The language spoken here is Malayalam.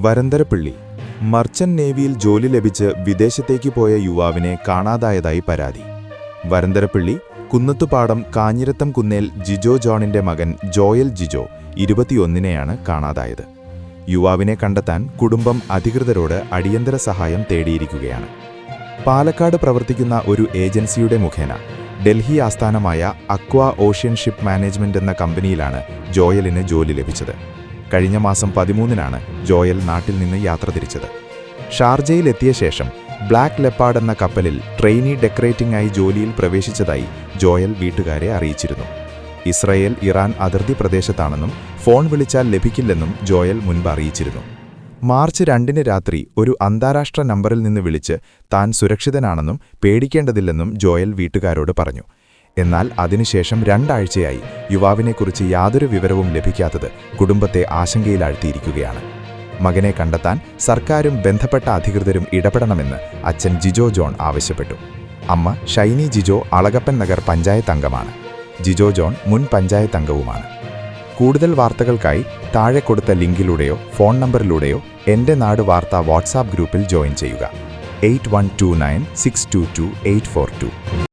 വരന്തരപ്പിള്ളി മർച്ചന്റ് നേവിയിൽ ജോലി ലഭിച്ച് വിദേശത്തേക്ക് പോയ യുവാവിനെ കാണാതായതായി പരാതി. വരന്തരപ്പിള്ളി കുന്നത്തുപാടം കാഞ്ഞിരത്തം കുന്നേൽ ജിജോ ജോണിന്റെ മകൻ ജോയൽ ജിജോ 21-നെയാണ് കാണാതായത്. യുവാവിനെ കണ്ടെത്താൻ കുടുംബം അധികൃതരോട് അടിയന്തര സഹായം തേടിയിരിക്കുകയാണ്. പാലക്കാട് പ്രവർത്തിക്കുന്ന ഒരു ഏജൻസിയുടെ മുഖേന ഡൽഹി ആസ്ഥാനമായ അക്വ ഓഷ്യൻ ഷിപ്പ് മാനേജ്മെന്റ് എന്ന കമ്പനിയിലാണ് ജോയലിന് ജോലി ലഭിച്ചത്. കഴിഞ്ഞ മാസം 13-നാണ് ജോയൽ നാട്ടിൽ നിന്ന് യാത്ര തിരിച്ചത്. ഷാർജയിലെത്തിയ ശേഷം ബ്ലാക്ക് ലെപ്പാർഡ് എന്ന കപ്പലിൽ ട്രെയിനി ഡെക്കറേറ്റിംഗ് ആയി ജോലിയിൽ പ്രവേശിച്ചതായി ജോയൽ വീട്ടുകാരെ അറിയിച്ചിരുന്നു. ഇസ്രയേൽ ഇറാൻ അതിർത്തി പ്രദേശത്താണെന്നും ഫോൺ വിളിച്ചാൽ ലഭിക്കില്ലെന്നും ജോയൽ മുൻപ് അറിയിച്ചിരുന്നു. മാർച്ച് 2-ന് രാത്രി ഒരു അന്താരാഷ്ട്ര നമ്പറിൽ നിന്ന് വിളിച്ച് താൻ സുരക്ഷിതനാണെന്നും പേടിക്കേണ്ടതില്ലെന്നും ജോയൽ വീട്ടുകാരോട് പറഞ്ഞു. എന്നാൽ അതിനുശേഷം 2 ആഴ്ചയായി യുവാവിനെക്കുറിച്ച് യാതൊരു വിവരവും ലഭിക്കാത്തത് കുടുംബത്തെ ആശങ്കയിലാഴ്ത്തിയിരിക്കുകയാണ്. മകനെ കണ്ടെത്താൻ സർക്കാരും ബന്ധപ്പെട്ട അധികൃതരും ഇടപെടണമെന്ന് അച്ഛൻ ജിജോ ജോൺ ആവശ്യപ്പെട്ടു. അമ്മ ഷൈനി ജിജോ അളഗപ്പൻ നഗർ പഞ്ചായത്ത് അംഗമാണ്. ജിജോ ജോൺ മുൻ പഞ്ചായത്ത് അംഗവുമാണ്. കൂടുതൽ വാർത്തകൾക്കായി താഴെ കൊടുത്ത ലിങ്കിലൂടെയോ ഫോൺ നമ്പറിലൂടെയോ എൻ്റെ നാട് വാർത്ത വാട്സാപ്പ് ഗ്രൂപ്പിൽ ജോയിൻ ചെയ്യുക. 8129622842